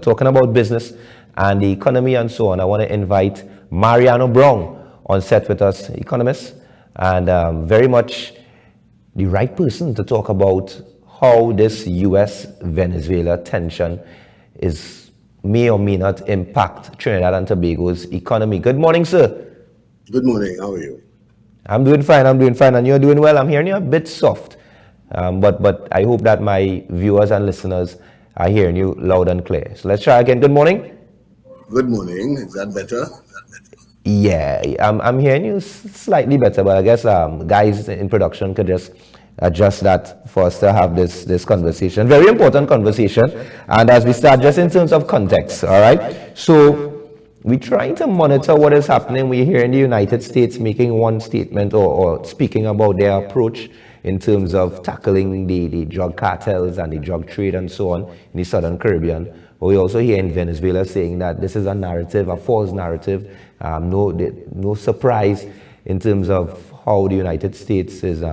talking about business and the economy and so on. I want to invite Mariano Browne on set with us, economist, and very much the right person to talk about how this U.S.-Venezuela tension may or may not impact Trinidad and Tobago's economy. Good morning, sir. Good morning. How are you? I'm doing fine, and you're doing well. I'm hearing you a bit soft, but I hope that my viewers and listeners are hearing you loud and clear. So let's try again. Good morning. Good morning. Is that better? Yeah, I'm hearing you slightly better, but I guess guys in production could just adjust that for us to have this conversation. Very important conversation. And as we start, just in terms of context, all right? So we're trying to monitor what is happening. We're here in the United States making one statement or speaking about their approach in terms of tackling the drug cartels and the drug trade and so on in the Southern Caribbean. But we also hear in Venezuela saying that this is a narrative, a false narrative. No surprise in terms of how the United States is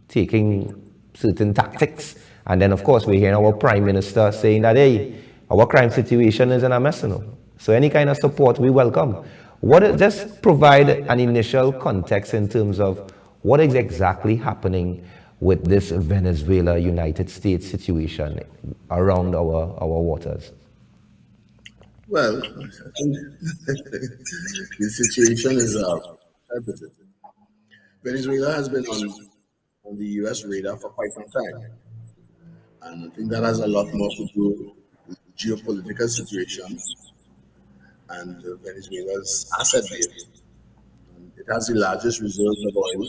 taking certain tactics. And then, of course, we hear our Prime Minister saying that, hey, our crime situation is in a mess. So any kind of support we welcome. Just provide an initial context in terms of what is exactly happening with this Venezuela-United States situation around our waters. Well, the situation is Venezuela has been on the U.S. radar for quite some time. And I think that has a lot more to do with the geopolitical situation and Venezuela's asset base. It has the largest reserves of oil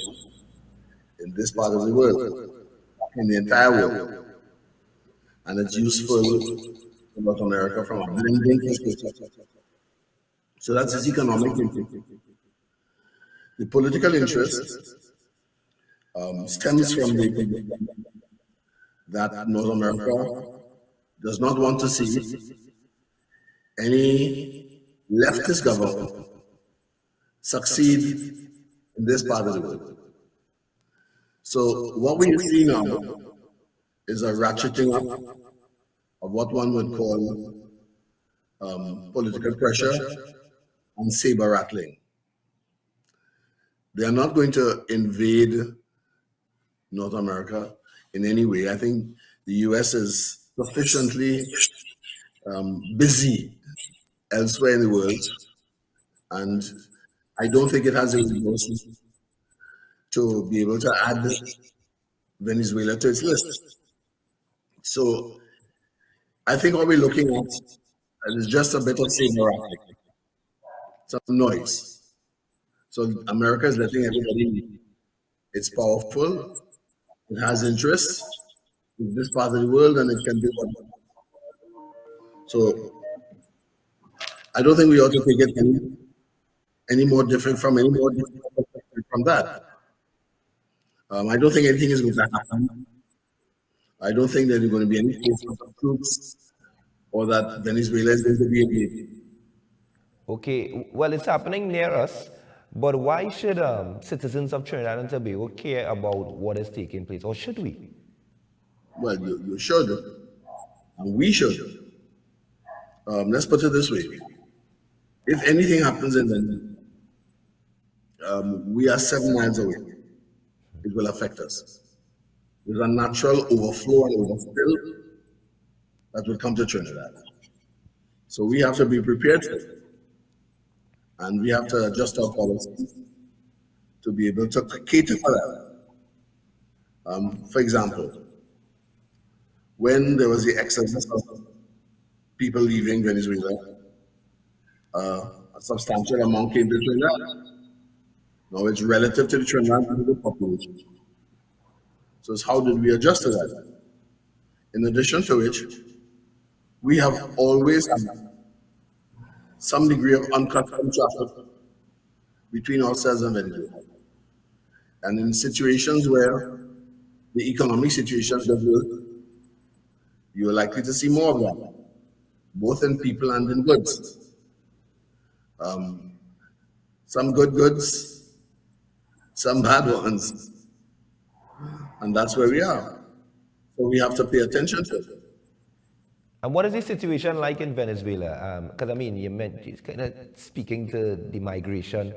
in this part of the world, in the entire world. And it's useful to North America from a blending perspective. So that's its economic impact. The political interest stems from the that North America does not want to see any leftist government succeed in this part of the world. So what we see now is a ratcheting up of what one would call political pressure and saber rattling. They are not going to invade North America in any way. I think the US is sufficiently busy elsewhere in the world, and I don't think it has a resources to be able to add Venezuela to its list. So I think what we're looking at is just a bit of saber rattling, some noise. So America is letting everybody know it's powerful, it has interests in this part of the world, and it can do whatever. So I don't think we ought to take it any more different from that. I don't think anything is going to happen. I don't think there is going to be any force of troops or that Venezuela is going to be invaded. Okay, well, it's happening near us, but why should citizens of Trinidad and Tobago care about what is taking place, or should we? Well, you should, and we should. Let's put it this way: if anything happens in Venezuela, we are 7 miles away. It will affect us. There's a natural overflow and overspill that will come to Trinidad. So we have to be prepared for it. And we have to adjust our policies to be able to cater for that. For example, when there was the exodus of people leaving Venezuela, a substantial amount came to Trinidad. Now it's relative to the Trinidad population. So it's how did we adjust to that? In addition to which, we have always had some degree of uncut traffic between ourselves and Venezuela. And in situations where the economic situation does work, you are likely to see more of that, both in people and in goods. Some good goods, some bad ones. And that's where we are. So we have to pay attention to it. And what is the situation like in Venezuela? Because I mean, you meant it's kind of speaking to the migration,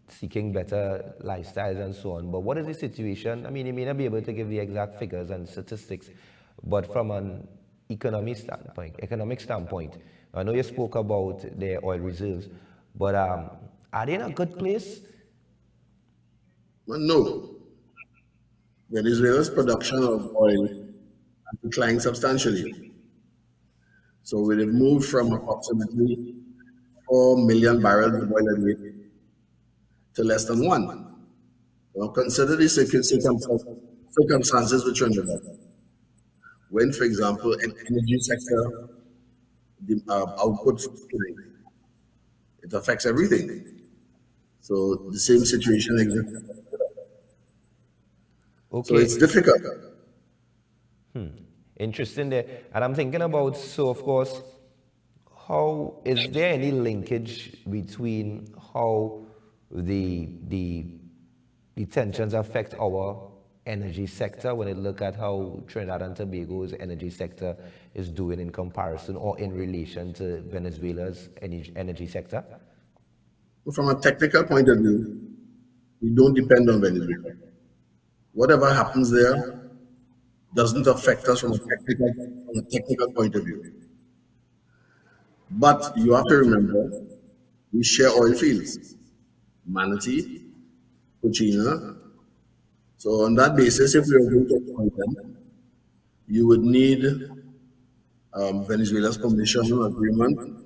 seeking better lifestyles and so on. But what is the situation? I mean, you may not be able to give the exact figures and statistics, but from an economic standpoint, I know you spoke about their oil reserves, but are they in a good place? Well, no. Venezuela's production of oil has declined substantially. So we have moved from approximately 4 million barrels of oil a day to less than one. Now consider the circumstances with Trinidad. When, for example, an energy sector the output declines, it affects everything. So the same situation exists. Okay. So it's difficult. Interesting there. And I'm thinking about, so of course, how is there any linkage between how the tensions affect our energy sector when you look at how Trinidad and Tobago's energy sector is doing in comparison or in relation to Venezuela's energy sector? From a technical point of view, we don't depend on Venezuela. Whatever happens there doesn't affect us from a technical point of view. But you have to remember, we share oil fields, Manatee, Cochina. So on that basis, if we are going to exploit them, you would need Venezuela's permission or agreement.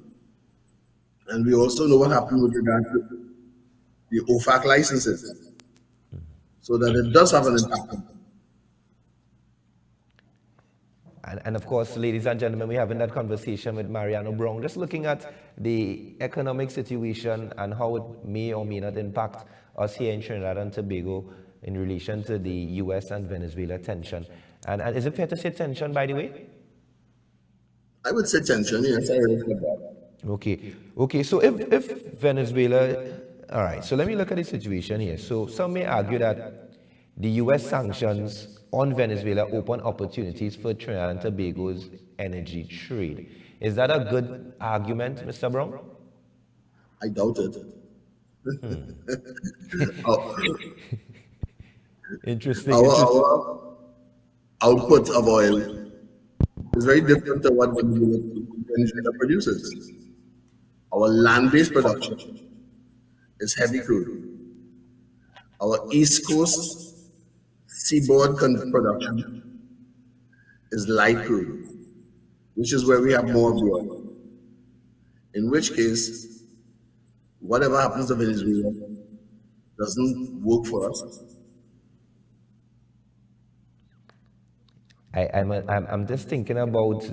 And we also know what happened with regard to the OFAC licenses, so that it does have an impact. And of course, ladies and gentlemen, we're having that conversation with Mariano Browne, just looking at the economic situation and how it may or may not impact us here in Trinidad and Tobago in relation to the US and Venezuela tension. And is it fair to say tension, by the way? I would say tension, yes, I would say that. Okay, so if Venezuela, all right, so let me look at the situation here. So some may argue that the US sanctions on Venezuela open opportunities for Trinidad and Tobago's energy trade. Is that a good argument, Mr. Browne? I doubt it. Interesting. Our output of oil is very different to what Venezuela produces. Our land-based production is heavy crude. Our East Coast seaboard production is light crude, which is where we have more of the oil. In which case, whatever happens to Venezuela doesn't work for us. I'm just thinking about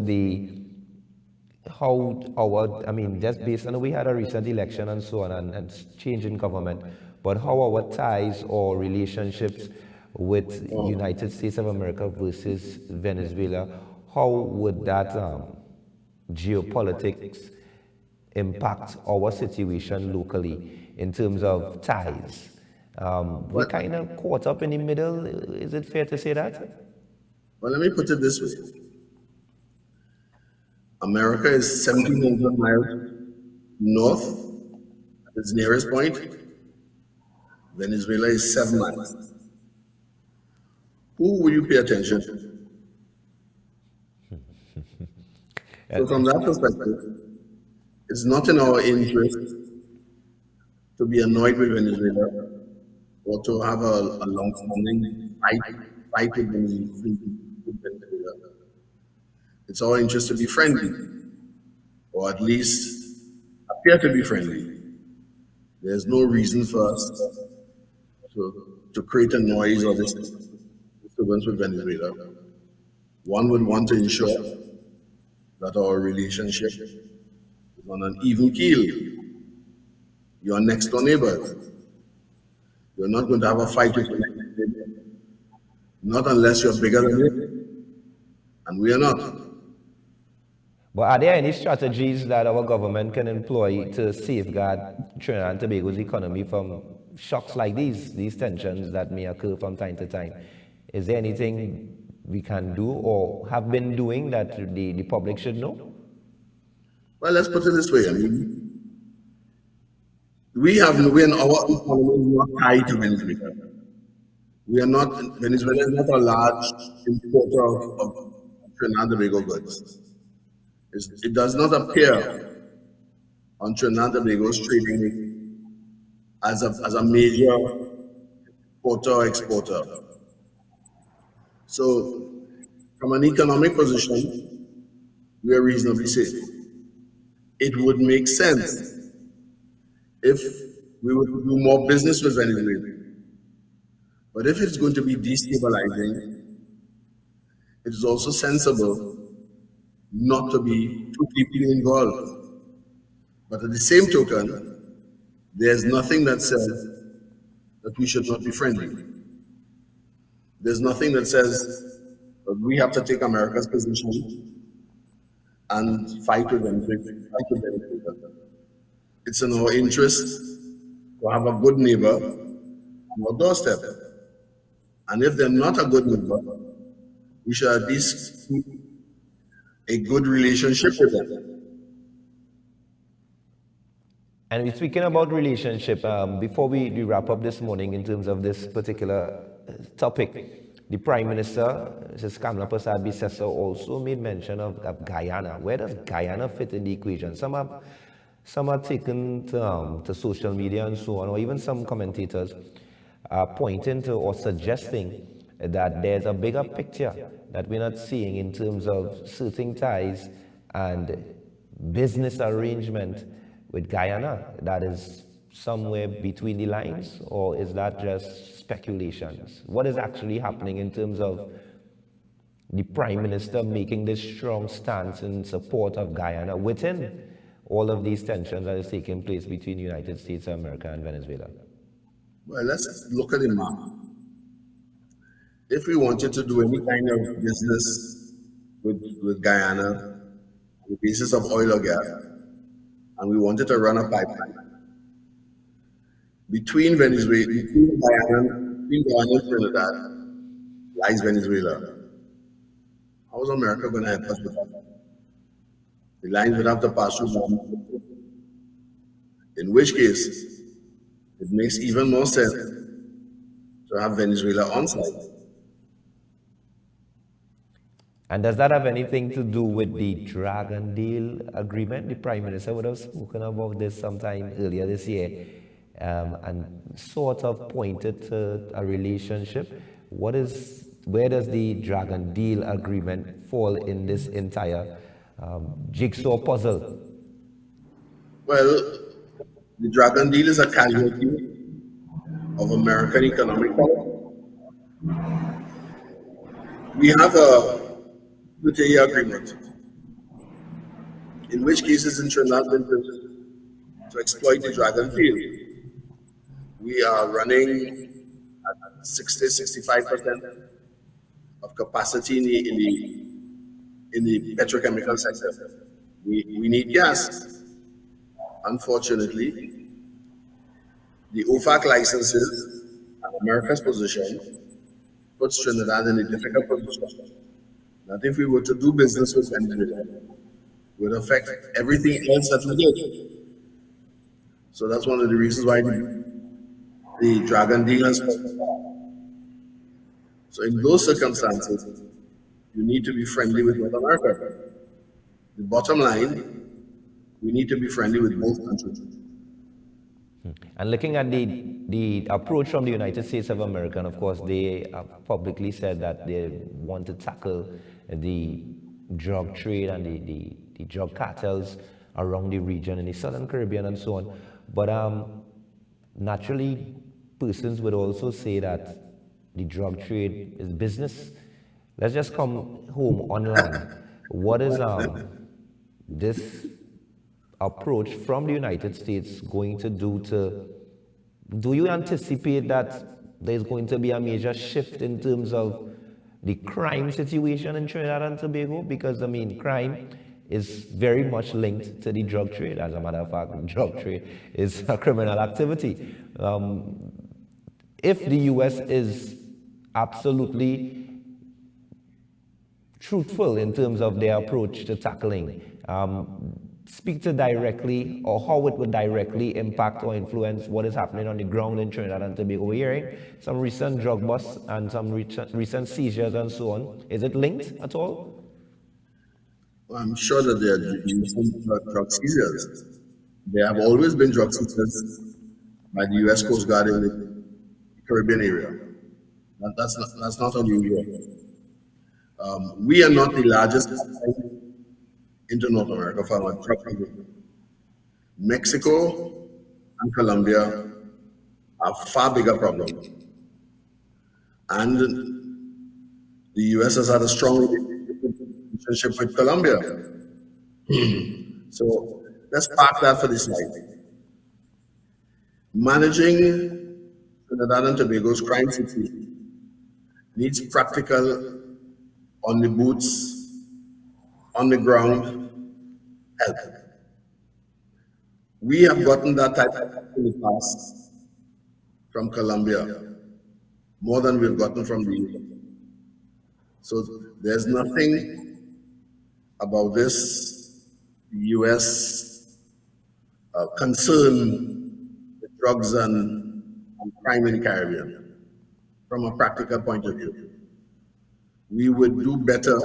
how our, I mean, just based on, we had a recent election and so on and change in government, but how our ties or relationships with United States of America versus Venezuela, how would that geopolitics impact our situation locally in terms of ties? We're kind of caught up in the middle. Is it fair to say that? Well, let me put it this way. America is 1,700 miles north at its nearest point. Venezuela is 7 miles. Who will you pay attention to? So from that perspective, it's not in our interest to be annoyed with Venezuela or to have a long-standing fight with Venezuela. It's our interest to be friendly, or at least appear to be friendly. There's no reason for us to create a noise or disturbance with Venezuela. One would want to ensure that our relationship is on an even keel. You're next door neighbors. You're not going to have a fight with your next neighbor, not unless you're bigger than him, and we are not. But are there any strategies that our government can employ to safeguard Trinidad and Tobago's economy from shocks like these tensions that may occur from time to time? Is there anything we can do or have been doing that the public should know? Well, let's put it this way. I mean, we have when our economy is not tied to Venezuela. We are not Venezuela is not a large importer of Trinidad and Tobago goods. It does not appear on Trinidad and Tobago's trading as a major importer or exporter. So, from an economic position, we are reasonably safe. It would make sense if we were to do more business with Venezuela. But if it's going to be destabilizing, it is also sensible not to be too deeply involved. But at the same token, there's nothing that says that we should not be friendly. There's nothing that says that we have to take America's position and fight with Venezuela. It's in our interest to have a good neighbor on our doorstep. And if they're not a good neighbor, we should at least keep a good relationship with them. And we're speaking about relationship. Before we wrap up this morning in terms of this particular topic, the Prime Minister, Mrs. Kamala Prasad Bisesa, also made mention of Guyana. Where does Guyana fit in the equation? Some are taken to social media and so on, or even some commentators are pointing to or suggesting that there's a bigger picture that we're not seeing in terms of certain ties and business arrangement with Guyana that is somewhere between the lines, or is that just speculations? What is actually happening in terms of the Prime Minister making this strong stance in support of Guyana within all of these tensions that is taking place between the United States of America and Venezuela? Well, let's look at the map. If we wanted to do any kind of business with Guyana on the basis of oil or gas, and we wanted to run a pipeline between Guyana and Trinidad lies Venezuela. How is America going to help us with that? The lines would have to pass through Guyana. In which case, it makes even more sense to have Venezuela on site. And does that have anything to do with the Dragon Deal agreement? The Prime Minister would have spoken about this sometime earlier this year and sort of pointed to a relationship. Where does the Dragon Deal agreement fall in this entire jigsaw puzzle? Well, the Dragon Deal is a casualty of American economic policy. We have a 30-year agreement, in which cases in Trinidad to exploit the Dragon field. We are running at 60-65% of capacity in the petrochemical sector. We need gas. Unfortunately, the OFAC licenses and America's position puts Trinidad in a difficult position that if we were to do business with Venezuela, would affect everything else that we did. So that's one of the reasons why the Dragon Deal has fallen apart. So in those circumstances, you need to be friendly with North America. The bottom line, we need to be friendly with both countries. And looking at the approach from the United States of America, and of course they have publicly said that they want to tackle the drug trade and the drug cartels around the region in the Southern Caribbean and so on. But naturally, persons would also say that the drug trade is business. Let's just come home online. What is this approach from the United States going to do you anticipate that there's going to be a major shift in terms of the crime situation in Trinidad and Tobago? Because, I mean, crime is very much linked to the drug trade. As a matter of fact, drug trade is a criminal activity. If the U.S. is absolutely truthful in terms of their approach to tackling. Speak to directly, or how it would directly impact or influence what is happening on the ground in Trinidad and Tobago. We're hearing some recent drug busts and some recent seizures and so on. Is it linked at all? Well, I'm sure that there are some drug seizures. There have always been drug seizures by the U.S. Coast Guard in the Caribbean area. That's not unusual. We are not the largest into North America for our drug trafficking. Mexico and Colombia are far bigger problems. And the US has had a strong relationship with Colombia. So let's park that for this slide. Managing Trinidad and Tobago's crime situation needs practical, on the boots, on the ground help. We have gotten that type of help in the past from Colombia, more than we've gotten from the US. So there's nothing about this US concern with drugs and crime in the Caribbean from a practical point of view. We would do better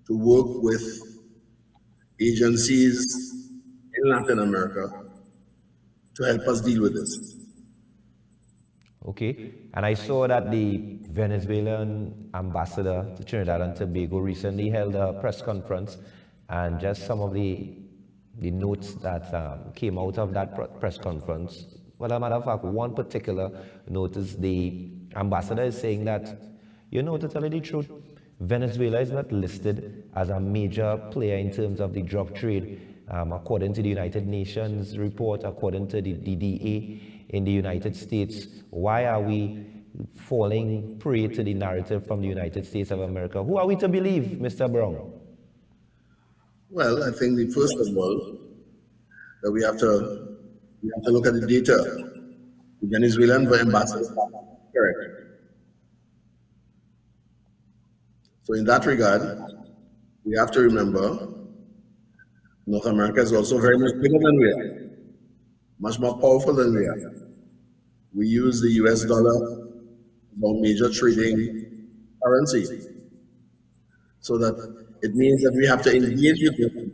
to work with agencies in Latin America to help us deal with this. Okay, and I saw that the Venezuelan ambassador to Trinidad and Tobago recently held a press conference, and just some of the notes that came out of that press conference. Well, as a matter of fact, one particular note is the ambassador is saying that, to tell you the truth, Venezuela is not listed as a major player in terms of the drug trade. According to the United Nations report, according to the DDA in the United States, why are we falling prey to the narrative from the United States of America? Who are we to believe, Mr. Browne? Well, I think first of all, that we have to look at the data. The Venezuelan ambassador is correct. So in that regard, we have to remember North America is also very much bigger than we are, much more powerful than we are. We use the US dollar as our major trading currency. So that it means that we have to engage with them.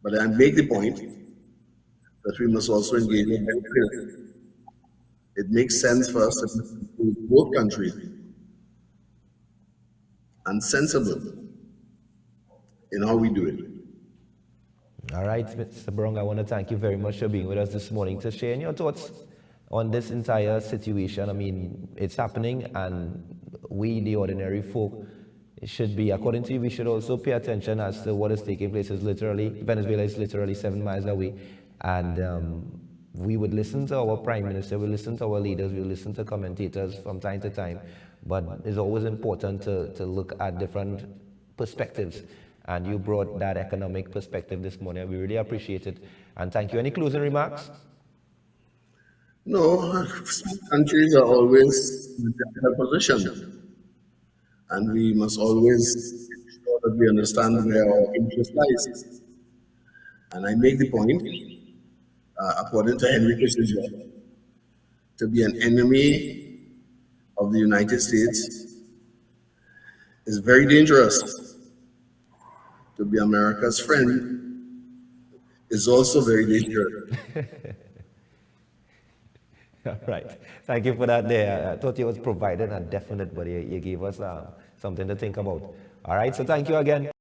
But I make the point that we must also engage with them. It makes sense for us to include both countries and sensible in how we do it. All right, Mr. Browne, I want to thank you very much for being with us this morning to share your thoughts on this entire situation. I mean, it's happening, and we, the ordinary folk, should be, according to you, we should also pay attention as to what is taking place. Venezuela is literally 7 miles away, and we would listen to our prime minister, we listen to our leaders, we listen to commentators from time to time, but it's always important to look at different perspectives. And you brought that economic perspective this morning. We really appreciate it. And thank you. Any closing remarks? No, countries are always in a difficult position. And we must always ensure that we understand where our interest lies. And I make the point, according to Henry Kissinger, to be an enemy of the United States is very dangerous. To be America's friend is also very dangerous. All right. Thank you for that there. I thought you was providing a definite, but you gave us something to think about. All right. So thank you again.